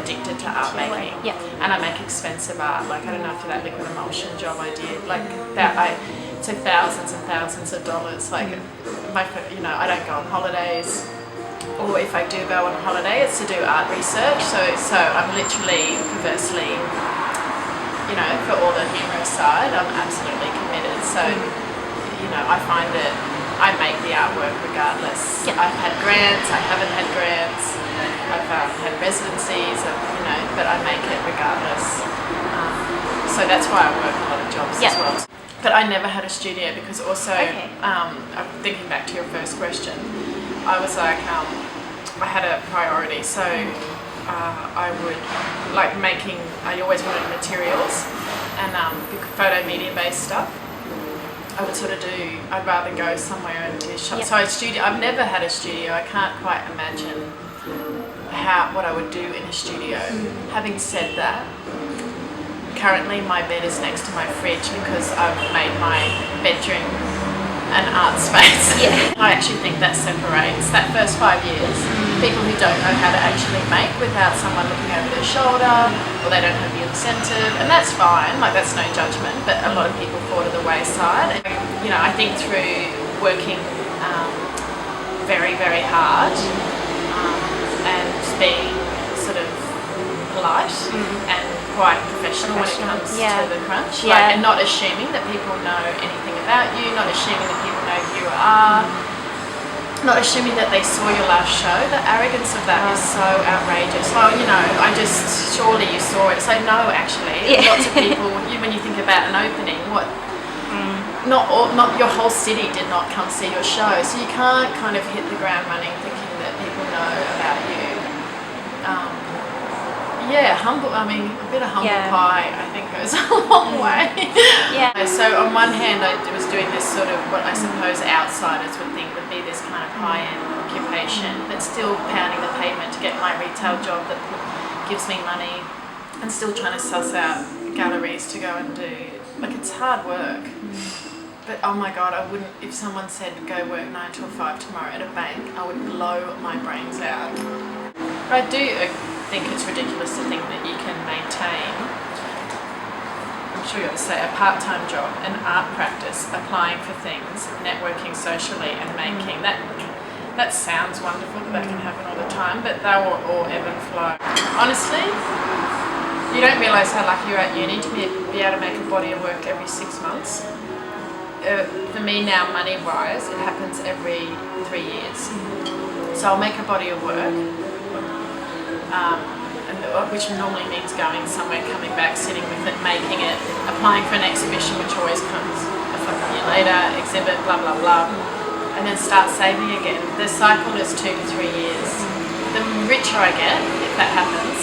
addicted to art making. Yeah. And I make expensive art. Like, I don't know if that liquid emulsion job I did, like that I took thousands and thousands of dollars. Like, I don't go on holidays, or if I do go on holiday, it's to do art research. So I'm literally, perversely, for all the humorous side, I'm absolutely committed. So, I find that I make the artwork regardless. Yeah. I've had grants, I haven't had grants, I've had residencies, but I make it regardless. So that's why I work a lot of jobs as well. But I never had a studio because also, I'm thinking back to your first question, I was like, I had a priority. So I would like making, I always wanted materials and photo media based stuff. I would sort of I'd rather go somewhere and do shots. So I've never had a studio. I can't quite imagine what I would do in a studio. Having said that, currently my bed is next to my fridge because I've made my bedroom an art space. I actually think that separates that first 5 years. People who don't know how to actually make without someone looking over their shoulder, or they don't have the incentive, and that's fine, like that's no judgment, but a lot of people fall to the wayside. I think through working very, very hard and being sort of polite and quite professional when it comes to the crunch, and not assuming that people know anything about you, not assuming that people know who you are, not assuming that they saw your last show. The arrogance of that is so outrageous. Well, surely you saw it. So no, actually, lots of people, when you think about an opening, not your whole city did not come see your show, so you can't kind of hit the ground running thinking that people know about you. Humble. I mean, a bit of humble pie, I think, goes a long way. So on one hand, I was doing this sort of what I suppose outsiders would think would be this kind of high-end occupation, but still pounding the pavement to get my retail job that gives me money, and still trying to suss out galleries to go and do. Like, it's hard work. But oh my God, I wouldn't. If someone said go work 9 till 5 tomorrow at a bank, I would blow my brains out. But I do think it's ridiculous to think that you can maintain, I'm sure you'll say, a part-time job, an art practice, applying for things, networking socially and making. That sounds wonderful that can happen all the time, but they will all ebb and flow. Honestly, you don't realise how lucky you're at uni to be able to make a body of work every 6 months. For me now, money-wise, it happens every 3 years. So I'll make a body of work, which normally means going somewhere, coming back, sitting with it, making it, applying for an exhibition, which always comes a fucking year later, exhibit, blah, blah, blah, and then start saving again. The cycle is 2 to 3 years. The richer I get, if that happens,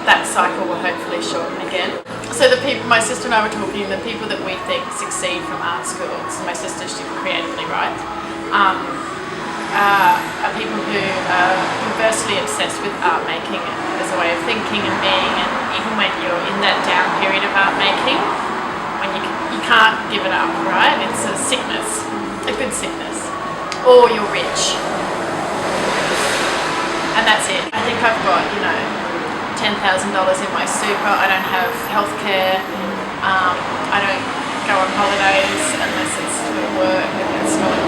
that cycle will hopefully shorten again. So the people, my sister and I were talking, the people that we think succeed from art schools, my sister, she creatively writes, are people who are universally obsessed with art making as a way of thinking and being, and even when you're in that down period of art making, when you can't give it up, right? It's a sickness, a good sickness, or you're rich, and that's it. I think I've got, $10,000 in my super. I don't have healthcare. I don't go on holidays unless it's for work.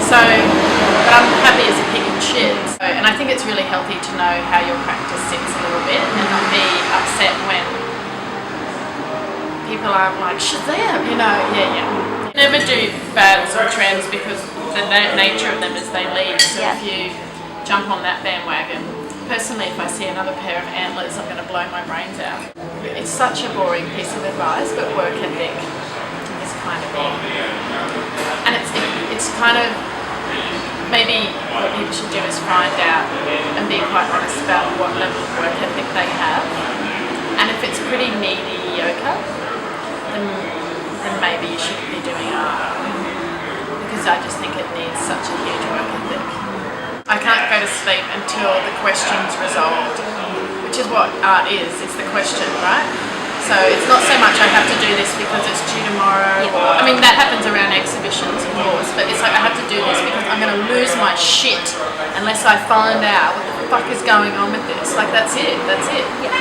But I'm happy as a pig in shit. And I think it's really healthy to know how your practice sits a little bit and not be upset when people aren't like, Shazam, Never do fads or trends because the nature of them is they lead. So if you jump on that bandwagon, personally, if I see another pair of antlers, I'm going to blow my brains out. It's such a boring piece of advice, but work ethic is kind of it. And it's kind of, maybe what people should do is find out and be quite honest about what level of work ethic they have. And if it's pretty mediocre, then maybe you shouldn't be doing art. Because I just think it needs such a huge work ethic. I can't go to sleep until the question's resolved, which is what art is. It's the question, right? So it's not so much I have to do this because it's due tomorrow. Or, I mean, that happens around exhibitions, of course, but it's like I have to do this because I'm going to lose my shit unless I find out what the fuck is going on with this? Like, that's it. Yeah.